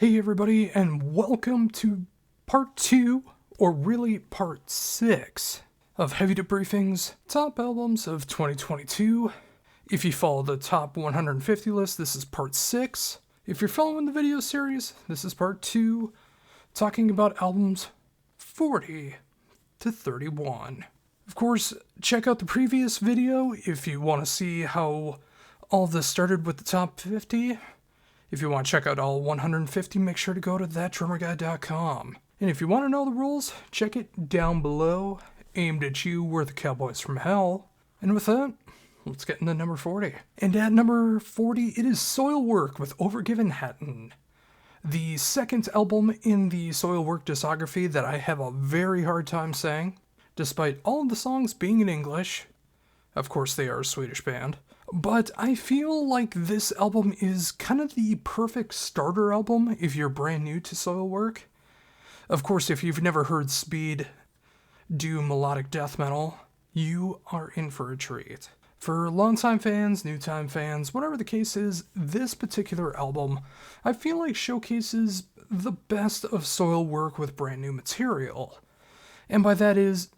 Hey everybody, and welcome to part 2, or really part 6, of Heavy Debriefings Top Albums of 2022. If you follow the top 150 list, this is part 6. If you're following the video series, this is part 2, talking about albums 40 to 31. Of course, check out the previous video if you want to see how all this started with the top 50. If you want to check out all 150, make sure to go to thatdrummerguy.com. And if you want to know the rules, check it down below. Aimed at you, we're the Cowboys from Hell. And with that, let's get into number 40. And at number 40, it is Soilwork with Overgiven Hatton. The second album in the Soilwork discography that I have a very hard time saying, despite all of the songs being in English. Of course, they are a Swedish band. But I feel like this album is kind of the perfect starter album if you're brand new to Soilwork. Of course, if you've never heard Speed do melodic death metal, you are in for a treat. For longtime fans, new-time fans, whatever the case is, this particular album, I feel like showcases the best of Soilwork with brand new material. And by that is,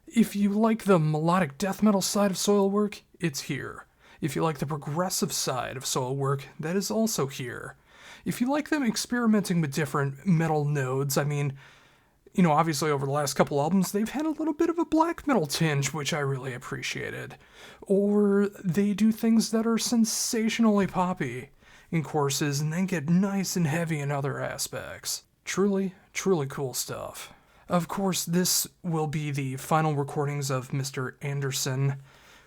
if you like the melodic death metal side of Soilwork, it's here. If you like the progressive side of Soilwork, that is also here. If you like them experimenting with different metal nodes, obviously over the last couple albums, they've had a little bit of a black metal tinge, which I really appreciated. Or they do things that are sensationally poppy in choruses and then get nice and heavy in other aspects. Truly, truly cool stuff. Of course, this will be the final recordings of Mr. Anderson,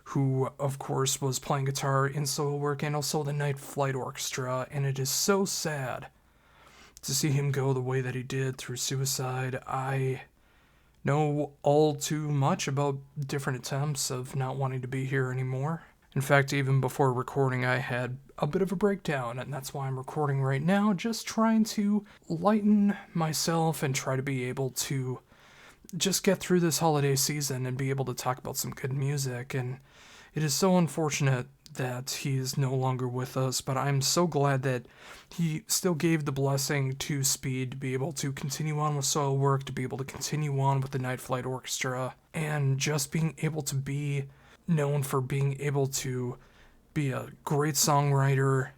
who, of course, was playing guitar in Soilwork and also the Night Flight Orchestra, and it is so sad to see him go the way that he did through suicide. I know all too much about different attempts of not wanting to be here anymore. In fact, even before recording, I had a bit of a breakdown, and that's why I'm recording right now, just trying to lighten myself and try to be able to just get through this holiday season and be able to talk about some good music. And it is so unfortunate that he is no longer with us, but I'm so glad that he still gave the blessing to Speed to be able to continue on with Soilwork, to be able to continue on with the Night Flight Orchestra, and just being able to be known for being able to be a great songwriter.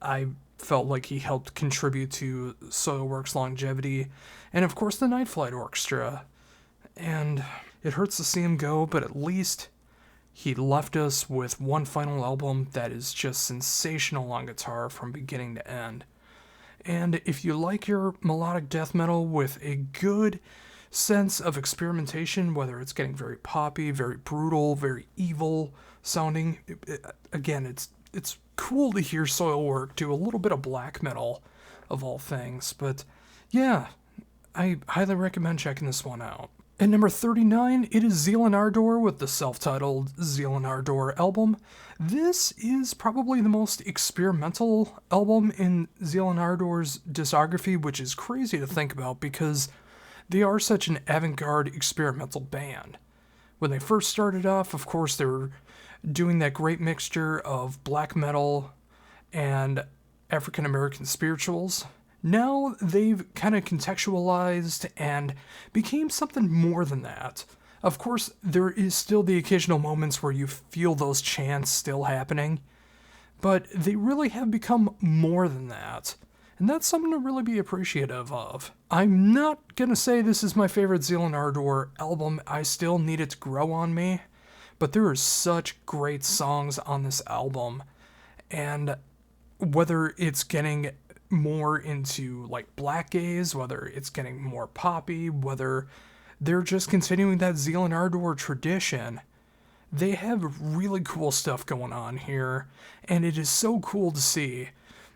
I felt like he helped contribute to Soilwork's longevity, and of course the Night Flight Orchestra. And it hurts to see him go, but at least he left us with one final album that is just sensational on guitar from beginning to end. And if you like your melodic death metal with a good sense of experimentation, whether it's getting very poppy, very brutal, very evil sounding, again, it's cool to hear Soilwork do a little bit of black metal, of all things. But yeah, I highly recommend checking this one out. At number 39, it is Zeal and Ardor with the self-titled Zeal and Ardor album. This is probably the most experimental album in Zeal and Ardor's discography, which is crazy to think about because they are such an avant-garde experimental band. When they first started off, of course, they were doing that great mixture of black metal and African-American spirituals. Now they've kind of contextualized and became something more than that. Of course, there is still the occasional moments where you feel those chants still happening, but they really have become more than that. And that's something to really be appreciative of. I'm not going to say this is my favorite Zeal and Ardor album. I still need it to grow on me, but there are such great songs on this album. And whether it's getting more into like black gaze, whether it's getting more poppy, whether they're just continuing that Zeal and Ardor tradition, they have really cool stuff going on here, and it is so cool to see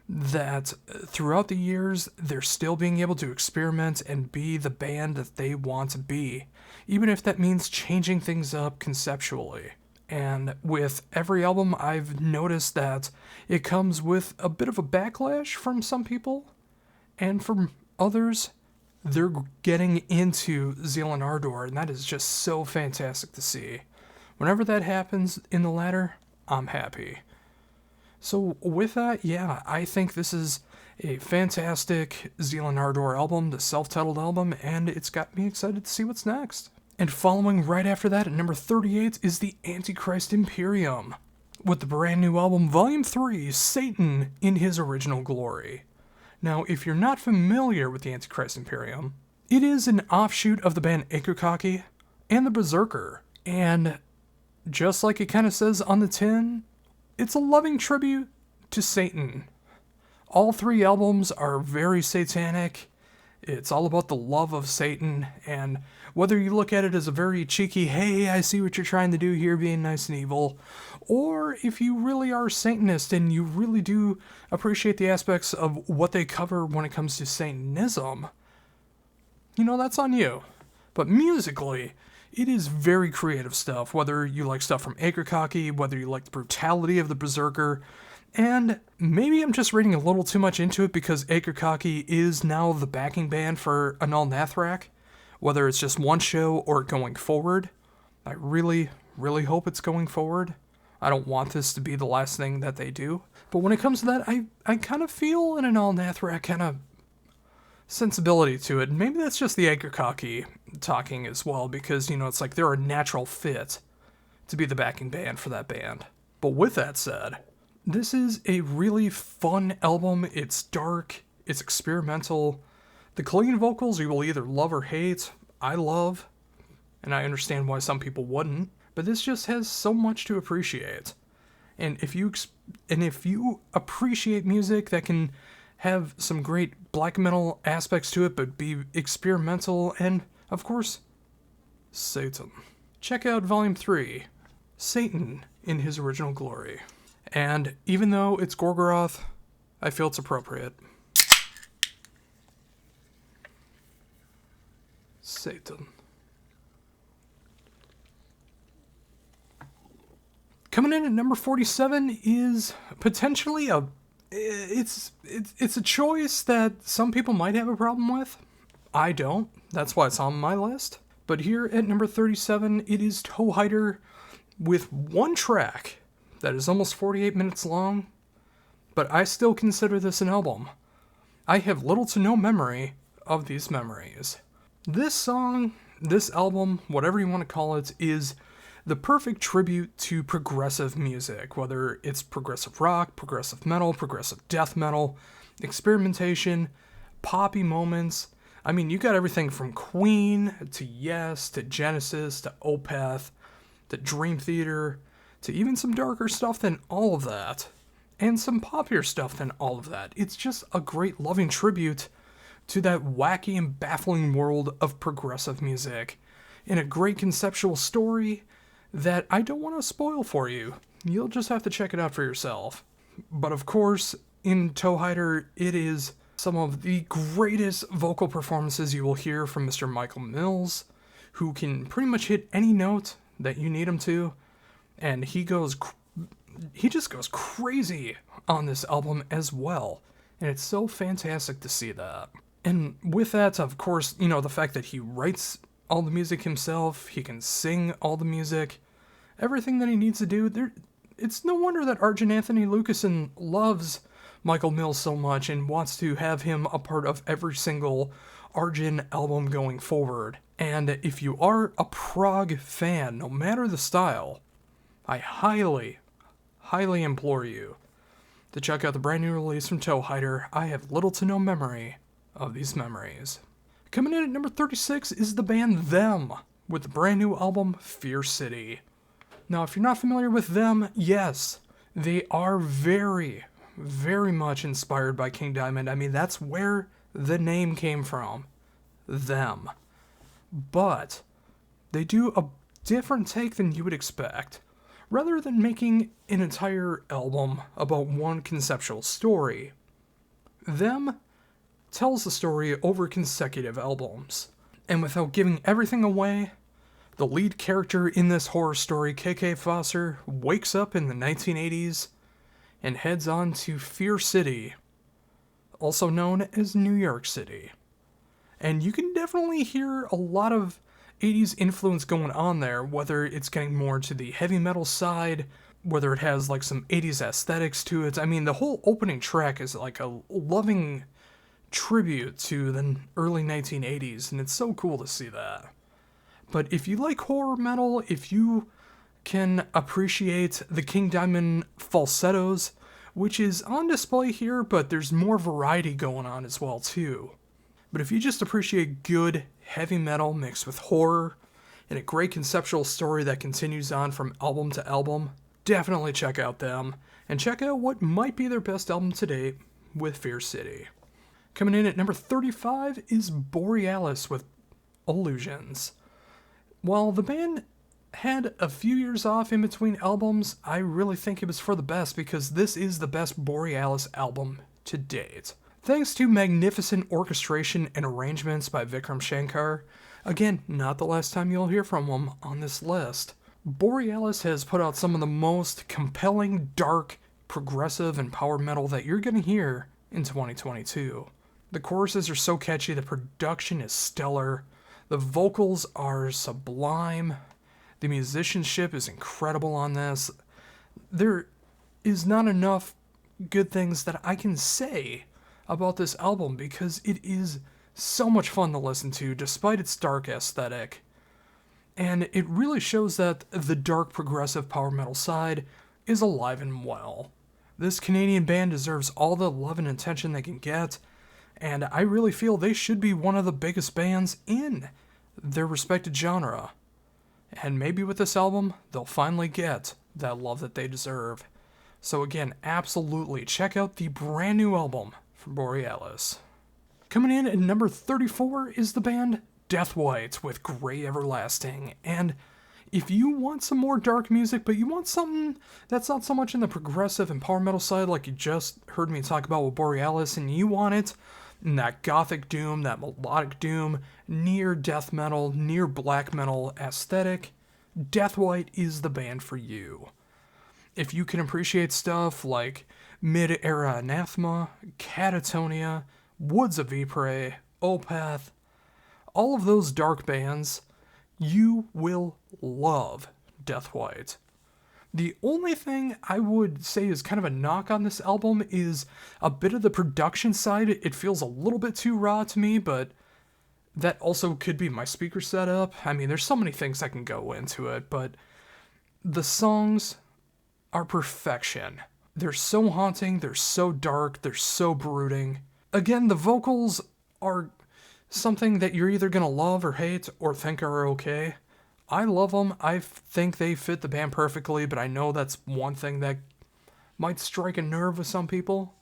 that throughout the years they're still being able to experiment and be the band that they want to be, even if that means changing things up conceptually. And with every album, I've noticed that it comes with a bit of a backlash from some people, and from others, they're getting into Zeal and Ardor, and that is just so fantastic to see. Whenever that happens in the latter, I'm happy. So with that, yeah, I think this is A fantastic Zealand Ardor album, the self-titled album, and it's got me excited to see what's next. And following right after that at number 38 is the Antichrist Imperium, with the brand new album Volume 3, Satan in His Original Glory. Now, if you're not familiar with the Antichrist Imperium, it is an offshoot of the band Akakaki and the Berserker, and just like it kind of says on the tin, it's a loving tribute to Satan. All 3 albums are very satanic. It's all about the love of Satan, and whether you look at it as a very cheeky, hey, I see what you're trying to do here, being nice and evil, or if you really are a Satanist and you really do appreciate the aspects of what they cover when it comes to Satanism, that's on you. But musically, it is very creative stuff, whether you like stuff from Akakaki, whether you like the brutality of the Berserker, and maybe I'm just reading a little too much into it because Akakaki is now the backing band for Anal Nathrak, whether it's just one show or going forward. I really, really hope it's going forward. I don't want this to be the last thing that they do. But when it comes to that, I kind of feel an Anal Nathrak kind of sensibility to it. Maybe that's just the Akakaki talking as well, because, it's like they're a natural fit to be the backing band for that band. But with that said, this is a really fun album. It's dark, it's experimental. The clean vocals you will either love or hate. I love, and I understand why some people wouldn't, but this just has so much to appreciate. And if you appreciate music that can have some great black metal aspects to it, but be experimental and, of course, Satan. Check out Volume 3, Satan in His Original Glory. And even though it's Gorgoroth, I feel it's appropriate. Satan. Coming in at number 47 is potentially it's a choice that some people might have a problem with. I don't. That's why it's on my list. But here at number 37, it is Toehider with one track that is almost 48 minutes long, but I still consider this an album. I have little to no memory of these memories. This song, this album, whatever you want to call it, is the perfect tribute to progressive music, whether it's progressive rock, progressive metal, progressive death metal, experimentation, poppy moments. I mean, you got everything from Queen to Yes to Genesis to Opeth to Dream Theater to even some darker stuff than all of that, and some poppier stuff than all of that. It's just a great loving tribute to that wacky and baffling world of progressive music, and a great conceptual story that I don't want to spoil for you. You'll just have to check it out for yourself. But of course, in Toehider, it is some of the greatest vocal performances you will hear from Mr. Michael Mills, who can pretty much hit any note that you need him to, and he just goes crazy on this album as well, and it's so fantastic to see that. And with that, of course, the fact that he writes all the music himself, he can sing all the music, everything that he needs to do. It's no wonder that Arjun Anthony Lucassen loves Michael Mills so much and wants to have him a part of every single Arjun album going forward. And if you are a prog fan, no matter the style, I highly, highly implore you to check out the brand new release from Toehider. I have little to no memory of these memories. Coming in at number 36 is the band Them, with the brand new album Fear City. Now, if you're not familiar with them, yes, they are very, very much inspired by King Diamond. I mean, that's where the name came from. Them. But they do a different take than you would expect. Rather than making an entire album about one conceptual story, Them tells the story over consecutive albums. And without giving everything away, the lead character in this horror story, KK Foster, wakes up in the 1980s and heads on to Fear City, also known as New York City. And you can definitely hear a lot of 80s influence going on there, whether it's getting more to the heavy metal side, whether it has like some 80s aesthetics to it. I mean, the whole opening track is like a loving tribute to the early 1980s, and it's so cool to see that. But if you like horror metal, if you can appreciate the King Diamond falsettos, which is on display here, but there's more variety going on as well too. But if you just appreciate good heavy metal mixed with horror and a great conceptual story that continues on from album to album, definitely check out them, and check out what might be their best album to date with Fear City. Coming in at number 35 is Borealis with Illusions. While the band had a few years off in between albums, I really think it was for the best because this is the best Borealis album to date. Thanks to magnificent orchestration and arrangements by Vikram Shankar, again, not the last time you'll hear from him on this list, Borealis has put out some of the most compelling, dark, progressive, and power metal that you're going to hear in 2022. The choruses are so catchy, the production is stellar, the vocals are sublime, the musicianship is incredible on this. There is not enough good things that I can say about this album because it is so much fun to listen to despite its dark aesthetic. And it really shows that the dark progressive power metal side is alive and well. This Canadian band deserves all the love and attention they can get, and I really feel they should be one of the biggest bands in their respected genre. And maybe with this album, they'll finally get that love that they deserve. So again, absolutely check out the brand new album from Borealis. Coming in at number 34 is the band Death White with Grey Everlasting. And if you want some more dark music, but you want something that's not so much in the progressive and power metal side like you just heard me talk about with Borealis, and you want it in that gothic doom, that melodic doom, near death metal, near black metal aesthetic, Death White is the band for you. If you can appreciate stuff like Mid-Era Anathema, Catatonia, Woods of Ypres, Opeth, all of those dark bands, you will love Death White. The only thing I would say is kind of a knock on this album is a bit of the production side. It feels a little bit too raw to me, but that also could be my speaker setup. I mean, there's so many things that can go into it, but the songs are perfection. They're so haunting, they're so dark, they're so brooding. Again, the vocals are something that you're either going to love or hate or think are okay. I love them. I think they fit the band perfectly, but I know that's one thing that might strike a nerve with some people.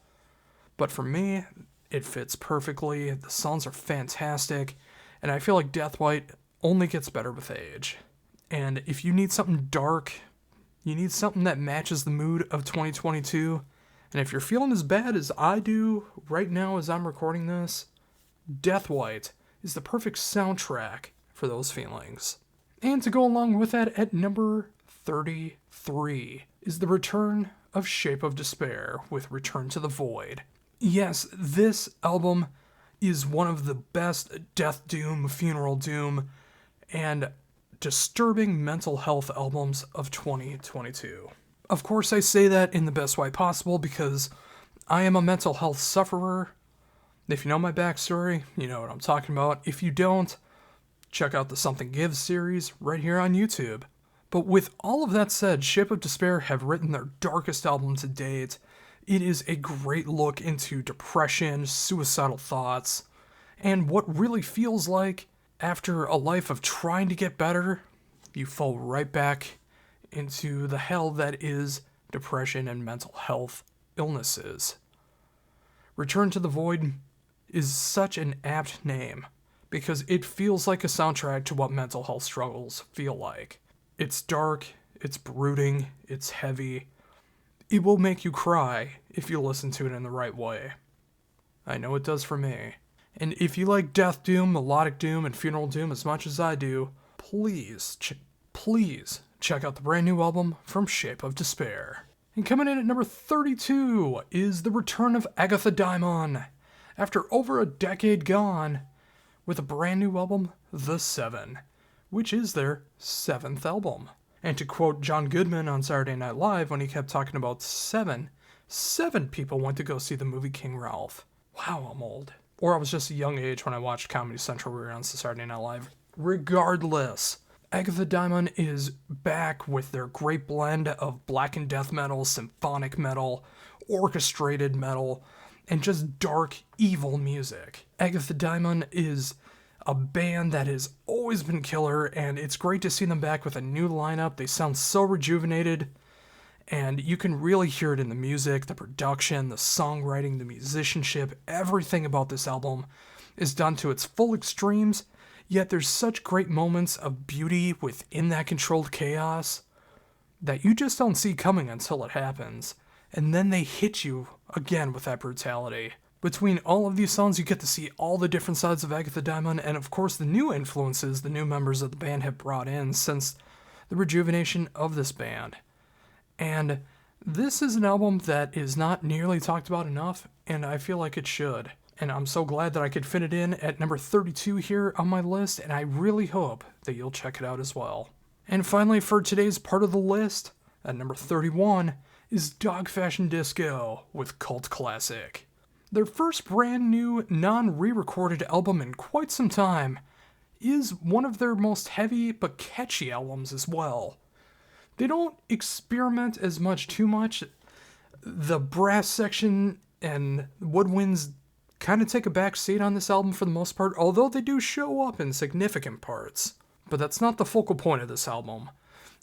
But for me, it fits perfectly. The songs are fantastic, and I feel like Death White only gets better with age. And if you need something dark, you need something that matches the mood of 2022, and if you're feeling as bad as I do right now as I'm recording this, Death White is the perfect soundtrack for those feelings. And to go along with that, at number 33 is the return of Shape of Despair with Return to the Void. Yes, this album is one of the best death doom, funeral doom, and disturbing mental health albums of 2022. Of course, I say that in the best way possible because I am a mental health sufferer. If you know my backstory, you know what I'm talking about. If you don't, check out the Something Gives series right here on YouTube. But with all of that said, Shape of Despair have written their darkest album to date. It is a great look into depression, suicidal thoughts, and what really feels like after a life of trying to get better, you fall right back into the hell that is depression and mental health illnesses. Return to the Void is such an apt name because it feels like a soundtrack to what mental health struggles feel like. It's dark, it's brooding, it's heavy. It will make you cry if you listen to it in the right way. I know it does for me. And if you like death doom, melodic doom, and funeral doom as much as I do, please check out the brand new album from Shape of Despair. And coming in at number 32 is the return of Agatha Daimon, after over a decade gone, with a brand new album, The Seven, which is their 7th album. And to quote John Goodman on Saturday Night Live when he kept talking about seven people went to go see the movie King Ralph. Wow, I'm old. Or I was just a young age when I watched Comedy Central reruns on Saturday Night Live. Regardless, Agatha Diamond is back with their great blend of blackened death metal, symphonic metal, orchestrated metal, and just dark, evil music. Agatha Diamond is a band that has always been killer, and it's great to see them back with a new lineup. They sound so rejuvenated, and you can really hear it in the music, the production, the songwriting, the musicianship. Everything about this album is done to its full extremes, yet there's such great moments of beauty within that controlled chaos that you just don't see coming until it happens. And then they hit you again with that brutality. Between all of these songs, you get to see all the different sides of Agatha Diamond, and of course the new influences the new members of the band have brought in since the rejuvenation of this band. And this is an album that is not nearly talked about enough, and I feel like it should. And I'm so glad that I could fit it in at number 32 here on my list, and I really hope that you'll check it out as well. And finally, for today's part of the list, at number 31, is Dog Fashion Disco with Cult Classic. Their first brand new, non-re-recorded album in quite some time is one of their most heavy but catchy albums as well. They don't experiment as much too much. The brass section and woodwinds kind of take a back seat on this album for the most part, although they do show up in significant parts. But that's not the focal point of this album.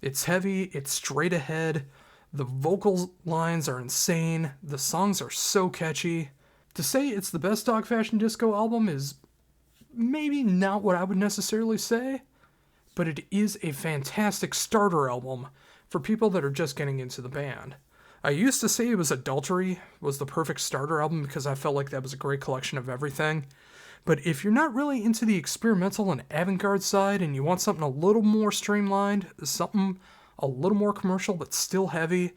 It's heavy, it's straight ahead, the vocal lines are insane, the songs are so catchy. To say it's the best Dog Fashion Disco album is maybe not what I would necessarily say, but it is a fantastic starter album for people that are just getting into the band. I used to say it was Adultery was the perfect starter album because I felt like that was a great collection of everything. But if you're not really into the experimental and avant-garde side and you want something a little more streamlined, something a little more commercial but still heavy,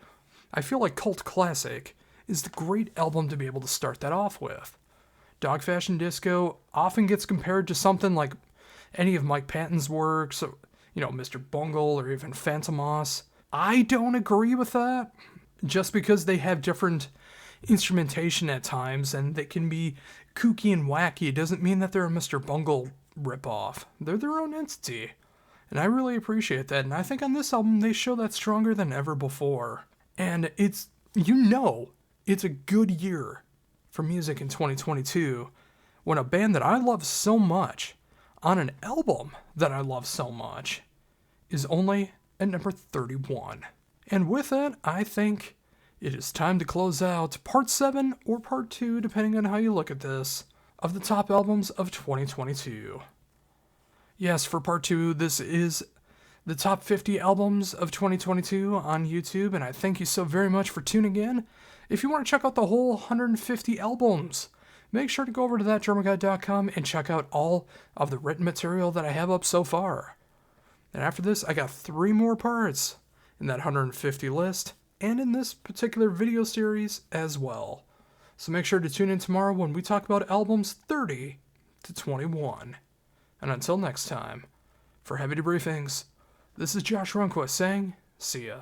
I feel like Cult Classic is the great album to be able to start that off with. Dog Fashion Disco often gets compared to something like any of Mike Patton's works, Mr. Bungle or even Phantomos. I don't agree with that. Just because they have different instrumentation at times and they can be kooky and wacky doesn't mean that they're a Mr. Bungle ripoff. They're their own entity. And I really appreciate that. And I think on this album they show that stronger than ever before. And it's a good year for music in 2022 when a band that I love so much on an album that I love so much is only at number 31. And with that, I think it is time to close out part 7 or part 2, depending on how you look at this, of the top albums of 2022. Yes, for part 2, this is the top 50 albums of 2022 on YouTube, and I thank you so very much for tuning in. If you want to check out the whole 150 albums, make sure to go over to thatdrummerguide.com and check out all of the written material that I have up so far. And after this, I got 3 more parts in that 150 list, and in this particular video series as well. So make sure to tune in tomorrow when we talk about albums 30 to 21. And until next time, for Heavy Debriefings, this is Josh Runquist saying, see ya.